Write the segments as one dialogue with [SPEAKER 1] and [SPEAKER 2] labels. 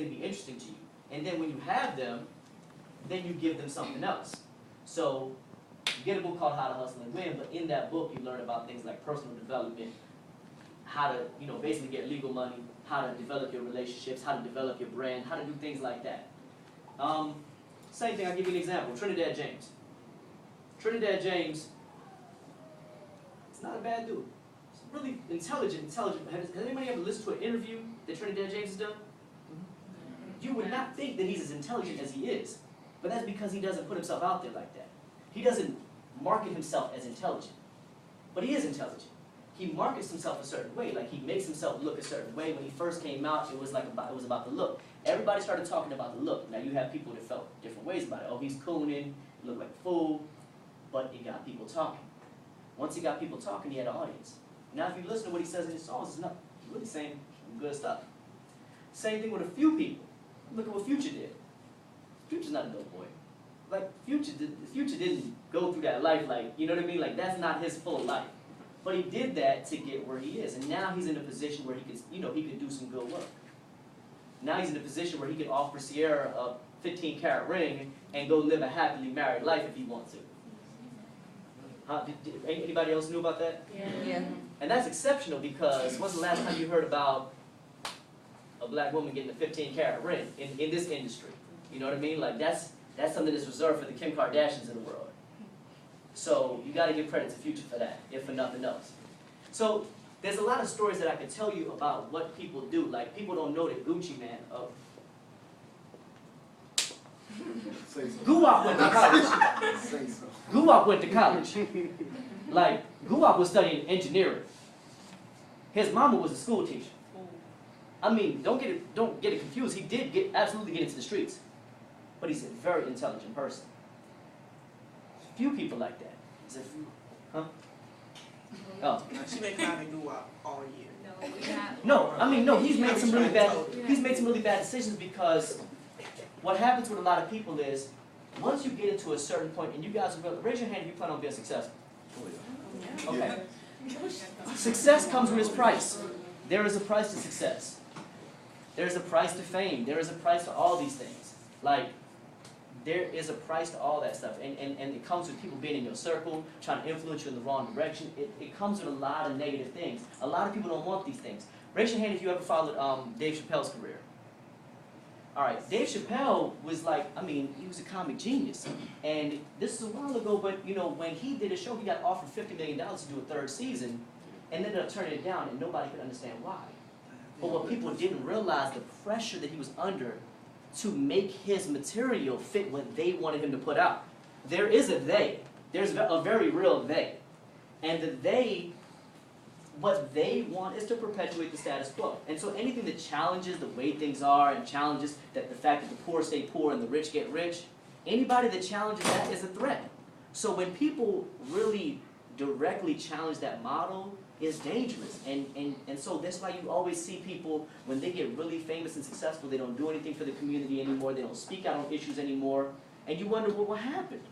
[SPEAKER 1] going to be interesting to you. And then when you have them, then you give them something else. So you get a book called How to Hustle and Win, but in that book you learn about things like personal development, how to, basically get legal money, how to develop your relationships, how to develop your brand, how to do things like that. Same thing, I'll give you an example. Trinidad James. Trinidad James, it's not a bad dude. He's really intelligent. Has anybody ever listened to an interview that Trinidad James has done? You would not think that he's as intelligent as he is. But that's because he doesn't put himself out there like that. He doesn't market himself as intelligent. But he is intelligent. He markets himself a certain way, like he makes himself look a certain way. When he first came out, it was about the look. Everybody started talking about the look. Now you have people that felt different ways about it. Oh, he's cooning, he looked like a fool, but it got people talking. Once he got people talking, he had an audience. Now if you listen to what he says in his songs, he's really saying good stuff. Same thing with a few people. Look at what Future did. Future's not a dope boy. Like Future didn't go through that life like, you know what I mean? Like that's not his full life. But he did that to get where he is. And now he's in a position where he could, he could do some good work. Now he's in a position where he could offer Sierra a 15-carat ring and go live a happily married life if he wants to. Anybody else knew about that?
[SPEAKER 2] Yeah.
[SPEAKER 1] And that's exceptional because when's the last time you heard about a black woman getting a 15-carat ring in this industry? You know what I mean? Like that's something that's reserved for the Kim Kardashians of the world. So you got to give credit to Future for that, if for nothing else. So there's a lot of stories that I could tell you about what people do. Like people don't know that Gucci Man, Guwap went to college. Guwap went to college. Like Guwap was studying engineering. His mama was a school teacher. I mean, don't get it confused. He did absolutely get into the streets, but he's a very intelligent person. Few people like that. Huh? Oh.
[SPEAKER 3] She may kind of do all year.
[SPEAKER 1] No, I mean no. He's made some really bad decisions because what happens with a lot of people is once you get into a certain point, and you guys will raise your hand if you plan on being successful. Okay. Success comes with its price. There is a price to success. There is a price to fame. There is a price to all these things. Like. There is a price to all that stuff, and it comes with people being in your circle, trying to influence you in the wrong direction. It comes with a lot of negative things. A lot of people don't want these things. Raise your hand if you ever followed Dave Chappelle's career. All right, Dave Chappelle was like, he was a comic genius. And this is a while ago, but when he did a show, he got offered $50 million to do a third season, and ended up turning it down, and nobody could understand why. But what people didn't realize, the pressure that he was under to make his material fit what they wanted him to put out. There is a they. There's a very real they. And the they, what they want is to perpetuate the status quo. And so anything that challenges the way things are and challenges that the fact that the poor stay poor and the rich get rich, anybody that challenges that is a threat. So when people really directly challenge that model, is dangerous. And so that's why you always see people, when they get really famous and successful, they don't do anything for the community anymore, they don't speak out on issues anymore, and you wonder, well, what happened?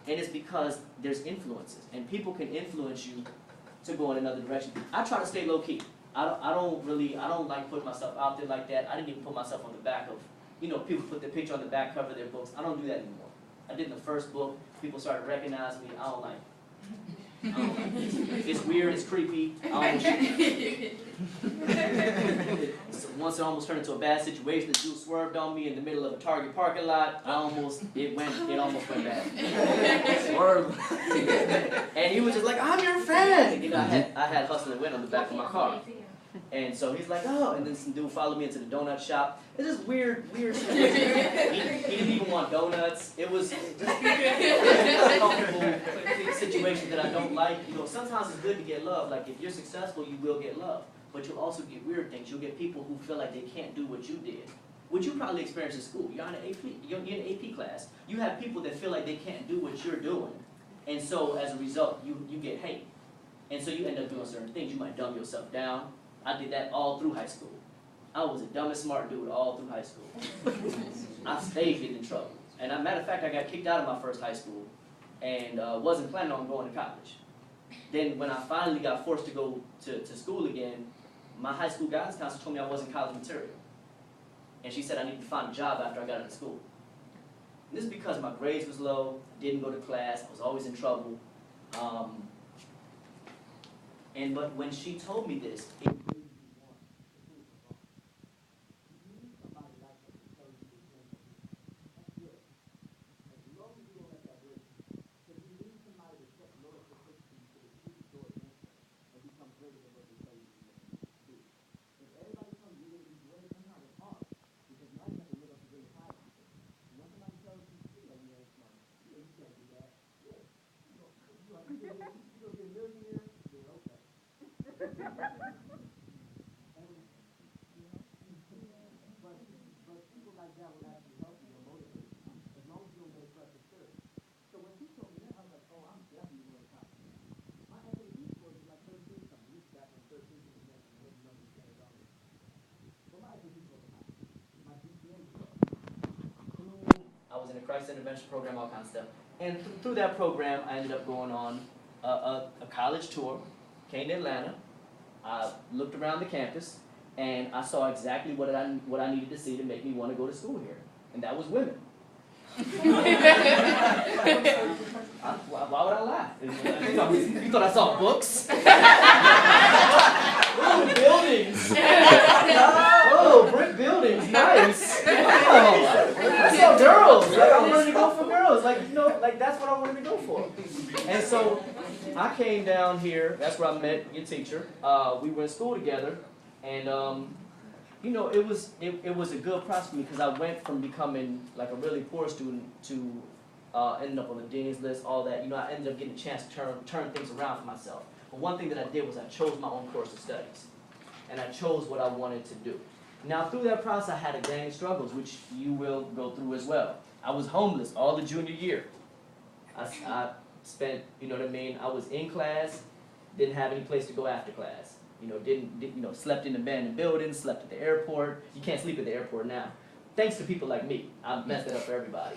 [SPEAKER 1] And it's because there's influences, and people can influence you to go in another direction. I try to stay low-key. I don't like putting myself out there like that. I didn't even put myself on the back of, people put their picture on the back cover of their books. I don't do that anymore. I did in the first book, people started recognizing me. I don't like it. It's weird, it's creepy. Once it almost turned into a bad situation, the dude swerved on me in the middle of a Target parking lot. It almost went bad. Swerved. And he was just like, I'm your fan. I had Hustle and Win on the back of my car. And so he's like, oh, and then some dude followed me into the donut shop. It's just weird situation. He didn't even want donuts. It was just a uncomfortable situation that I don't like. Sometimes it's good to get love. Like if you're successful, you will get love. But you'll also get weird things. You'll get people who feel like they can't do what you did. Which you probably experienced in school. You're in an AP class. You have people that feel like they can't do what you're doing. And so as a result, you get hate. And so you end up doing certain things. You might dumb yourself down. I did that all through high school. I was the dumbest smart dude all through high school. I stayed getting in trouble. And as a matter of fact, I got kicked out of my first high school and wasn't planning on going to college. Then when I finally got forced to go to school again, my high school guidance counselor told me I wasn't college material. and she said I needed to find a job after I got into school. And this is because my grades was low, I didn't go to class, I was always in trouble. But when she told me this, it made me want to prove her wrong. You need somebody like that to tell you the thing. That's good. As long as you don't let that break you. Because you need somebody to set low expectations so that you can go against them and become greater than what they tell you you're going to be. If everybody tells you you're going to be great, sometimes it's hard. Because now you have to live up to really high expectations. And when somebody tells you, like, you ain't smart, you can't do that. Yeah. You're going to be a millionaire. Yeah, okay. But people like that would actually help you or motivate you, as long as you don't get aggressive spirit. So when she told me that, I was like, oh, I'm definitely going to college. My SAT score was like 13 something. This is back when 13 was the next and every number was $10. But my SAT score was high. My GPA was low. I was in a crisis intervention program, all kinds of stuff. And through that program, I ended up going on a college tour, came to Atlanta. I looked around the campus, and I saw exactly what I needed to see to make me want to go to school here, and that was women. Why would I lie? You thought I saw books? Ooh, buildings. Oh, brick buildings, nice. Oh, I saw girls. Like, I wanted to go for girls. Like, you know, like that's what I wanted to go for. And so I came down here. That's where I met your teacher. We were in school together, and you know, it was a good process for me because I went from becoming like a really poor student to ending up on the dean's list, all that. You know, I ended up getting a chance to turn things around for myself. But one thing that I did was I chose my own course of studies, and I chose what I wanted to do. Now, through that process, I had a gang of struggles, which you will go through as well. I was homeless all the junior year. I spent, you know what I mean, I was in class, didn't have any place to go after class. You know, didn't slept in abandoned buildings, slept at the airport. You can't sleep at the airport now. Thanks to people like me. I've messed it up for everybody.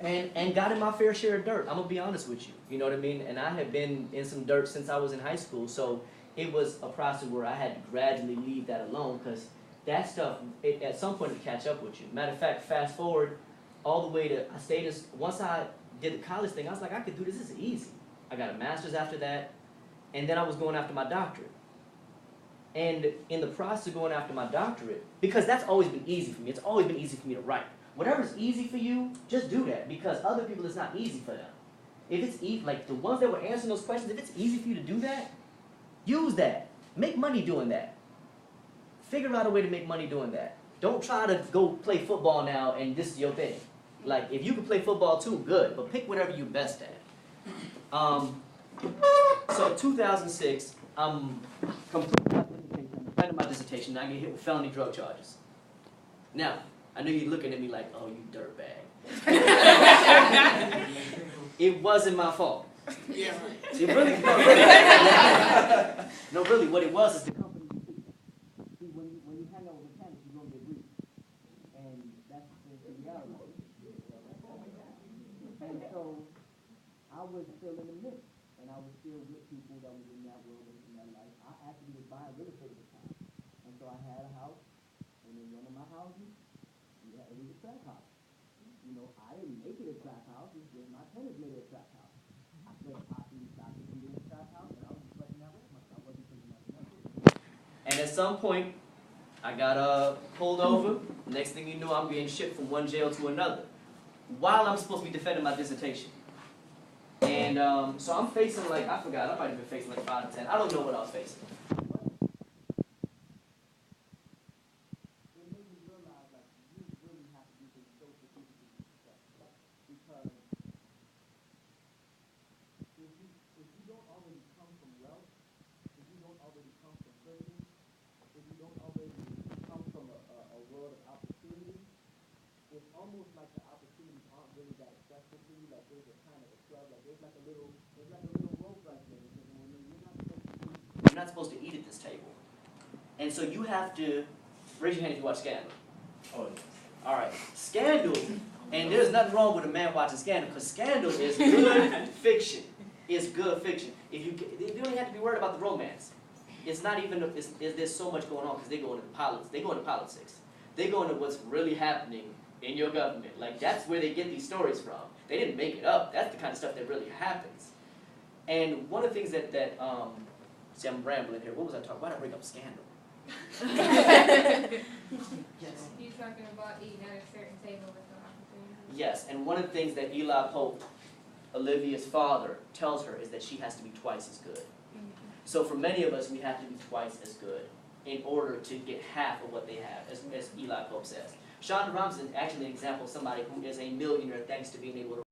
[SPEAKER 1] and got in my fair share of dirt. I'm going to be honest with you. You know what I mean? And I have been in some dirt since I was in high school. So it was a process where I had to gradually leave that alone because that stuff, at some point, it catch up with you. Matter of fact, fast forward all the way to, once I did the college thing, I was like, I could do this. This is easy. I got a master's after that. And then I was going after my doctorate. And in the process of going after my doctorate, because that's always been easy for me. It's always been easy for me to write. Whatever's easy for you, just do that. Because other people, it's not easy for them. If it's easy, like the ones that were answering those questions, if it's easy for you to do that, use that. Make money doing that. Figure out a way to make money doing that. Don't try to go play football now and this is your thing. Like, if you can play football too, good. But pick whatever you're best at. So 2006, I'm completely defending my dissertation, and I get hit with felony drug charges. Now, I know you're looking at me like, oh, you dirtbag. It wasn't my fault.
[SPEAKER 3] Yeah.
[SPEAKER 1] It really, no, really, what it was is the company you keep. See, when you hang out with mechanics, you're going to get greasy. And that's the reality. And so, I was still in the mix. And I was still with people that was in that world and in that life. I actually was buying real estate at the time. And so I had a house, and in one of my houses, it was a trap house. You know, I didn't make it a trap house, it's just my tenants made it a trap house. I said possibly stopping from being a trap house, and I was reflecting that rent myself. I wasn't thinking nothing else. And at some point, I got pulled over. Next thing you know, I'm being shipped from one jail to another, while I'm supposed to be defending my dissertation. And so I'm facing like, I forgot, I might have been facing like 5 to 10. I don't know what I was facing. It made me realize like you really have to do things so strategically with yourself. Because if you don't already come from wealth, if you don't already come from privilege, if you don't already come from a world of opportunity, it's almost like the opportunities aren't really that accessible to you. Like there's a kind of a shrub, like there's like a little rope right there. You're not supposed to eat at this table. And so you have to, raise your hand if you watch Scandal. Oh, yes. All right. Scandal, and there's nothing wrong with a man watching Scandal, because Scandal is good fiction. It's good fiction. You don't even have to be worried about the romance. it's not even, there's so much going on because they go into politics. They go into what's really happening in your government. Like, that's where they get these stories from. They didn't make it up. That's the kind of stuff that really happens. And one of the things that see, I'm rambling here. What was I talking about? Why did I bring up scandal? Yes.
[SPEAKER 2] You're talking about eating at a certain table with no opportunity.
[SPEAKER 1] Yes, and one of the things that Eli Pope, Olivia's father, tells her is that she has to be twice as good. So for many of us, we have to be twice as good in order to get half of what they have, as Eli Pope says. Shonda Rhimes is actually an example of somebody who is a millionaire thanks to being able to